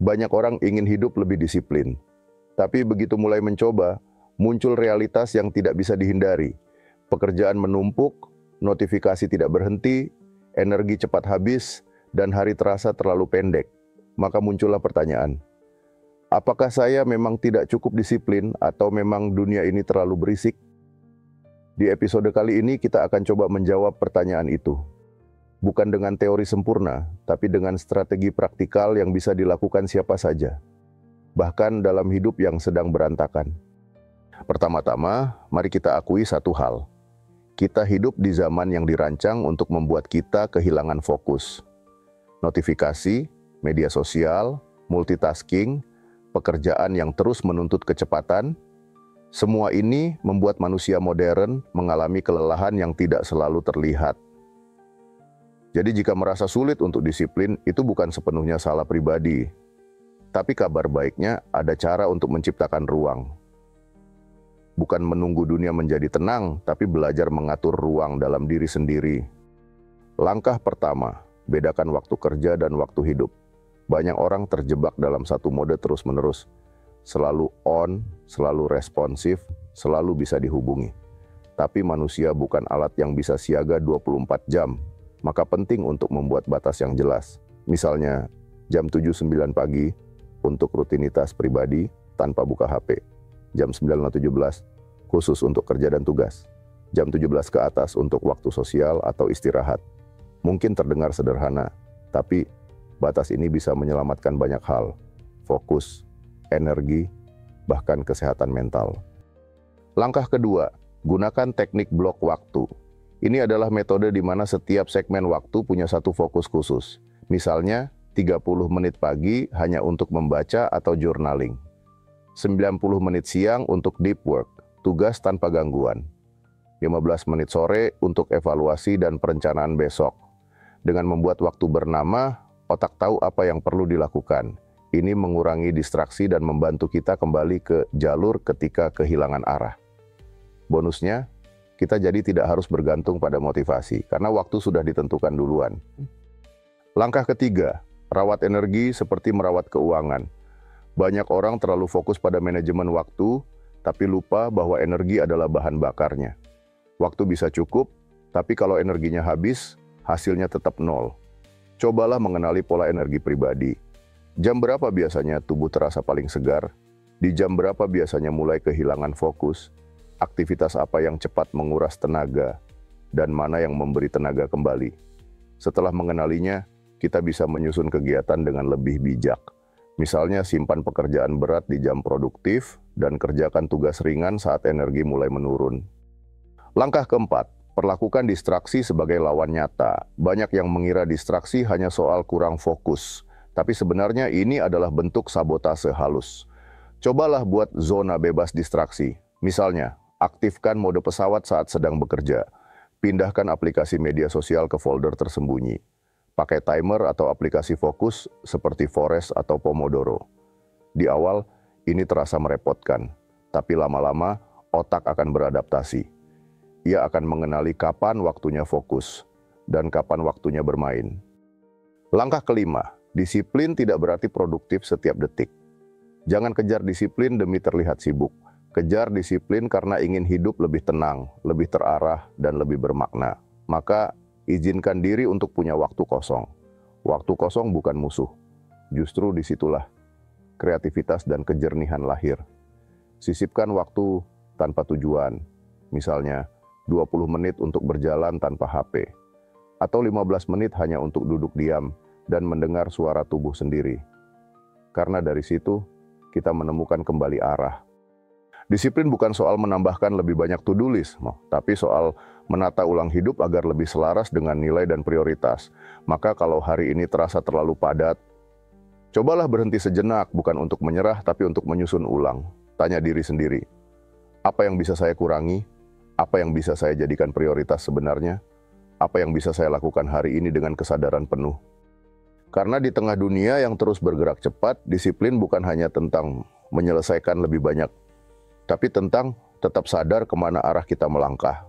Banyak orang ingin hidup lebih disiplin. Tapi begitu mulai mencoba, muncul realitas yang tidak bisa dihindari. Pekerjaan menumpuk, notifikasi tidak berhenti, energi cepat habis, dan hari terasa terlalu pendek. Maka muncullah pertanyaan, apakah saya memang tidak cukup disiplin atau memang dunia ini terlalu berisik? Di episode kali ini kita akan coba menjawab pertanyaan itu. Bukan dengan teori sempurna, tapi dengan strategi praktikal yang bisa dilakukan siapa saja. Bahkan dalam hidup yang sedang berantakan. Pertama-tama, mari kita akui satu hal. Kita hidup di zaman yang dirancang untuk membuat kita kehilangan fokus. Notifikasi, media sosial, multitasking, pekerjaan yang terus menuntut kecepatan, semua ini membuat manusia modern mengalami kelelahan yang tidak selalu terlihat. Jadi jika merasa sulit untuk disiplin, itu bukan sepenuhnya salah pribadi. Tapi kabar baiknya ada cara untuk menciptakan ruang. Bukan menunggu dunia menjadi tenang, tapi belajar mengatur ruang dalam diri sendiri. Langkah pertama, bedakan waktu kerja dan waktu hidup. Banyak orang terjebak dalam satu mode terus-menerus. Selalu on, selalu responsif, selalu bisa dihubungi. Tapi manusia bukan alat yang bisa siaga 24 jam. Maka penting untuk membuat batas yang jelas. Misalnya, jam 7-9 pagi untuk rutinitas pribadi tanpa buka HP. Jam 9-17 khusus untuk kerja dan tugas. Jam 17 ke atas untuk waktu sosial atau istirahat. Mungkin terdengar sederhana, tapi batas ini bisa menyelamatkan banyak hal. Fokus, energi, bahkan kesehatan mental. Langkah kedua, gunakan teknik blok waktu. Ini adalah metode di mana setiap segmen waktu punya satu fokus khusus. Misalnya, 30 menit pagi hanya untuk membaca atau journaling. 90 menit siang untuk deep work, tugas tanpa gangguan. 15 menit sore untuk evaluasi dan perencanaan besok. Dengan membuat waktu bernama, otak tahu apa yang perlu dilakukan. Ini mengurangi distraksi dan membantu kita kembali ke jalur ketika kehilangan arah. Bonusnya, kita jadi tidak harus bergantung pada motivasi, karena waktu sudah ditentukan duluan. Langkah ketiga, rawat energi seperti merawat keuangan. Banyak orang terlalu fokus pada manajemen waktu, tapi lupa bahwa energi adalah bahan bakarnya. Waktu bisa cukup, tapi kalau energinya habis, hasilnya tetap nol. Cobalah mengenali pola energi pribadi. Jam berapa biasanya tubuh terasa paling segar? Di jam berapa biasanya mulai kehilangan fokus? Aktivitas apa yang cepat menguras tenaga? Dan mana yang memberi tenaga kembali? Setelah mengenalinya, kita bisa menyusun kegiatan dengan lebih bijak. Misalnya simpan pekerjaan berat di jam produktif dan kerjakan tugas ringan saat energi mulai menurun. Langkah keempat, perlakukan distraksi sebagai lawan nyata. Banyak yang mengira distraksi hanya soal kurang fokus. Tapi sebenarnya ini adalah bentuk sabotase halus. Cobalah buat zona bebas distraksi. Misalnya, aktifkan mode pesawat saat sedang bekerja. Pindahkan aplikasi media sosial ke folder tersembunyi. Pakai timer atau aplikasi fokus seperti Forest atau Pomodoro. Di awal, ini terasa merepotkan. Tapi lama-lama, otak akan beradaptasi. Ia akan mengenali kapan waktunya fokus dan kapan waktunya bermain. Langkah kelima, disiplin tidak berarti produktif setiap detik. Jangan kejar disiplin demi terlihat sibuk. Kejar disiplin karena ingin hidup lebih tenang, lebih terarah, dan lebih bermakna. Maka, izinkan diri untuk punya waktu kosong. Waktu kosong bukan musuh. Justru disitulah kreativitas dan kejernihan lahir. Sisipkan waktu tanpa tujuan. Misalnya, 20 menit untuk berjalan tanpa HP. Atau 15 menit hanya untuk duduk diam dan mendengar suara tubuh sendiri. Karena dari situ, kita menemukan kembali arah. Disiplin bukan soal menambahkan lebih banyak to-do list, tapi soal menata ulang hidup agar lebih selaras dengan nilai dan prioritas. Maka kalau hari ini terasa terlalu padat, cobalah berhenti sejenak, bukan untuk menyerah, tapi untuk menyusun ulang. Tanya diri sendiri, apa yang bisa saya kurangi? Apa yang bisa saya jadikan prioritas sebenarnya? Apa yang bisa saya lakukan hari ini dengan kesadaran penuh? Karena di tengah dunia yang terus bergerak cepat, disiplin bukan hanya tentang menyelesaikan lebih banyak, tapi tentang tetap sadar kemana arah kita melangkah.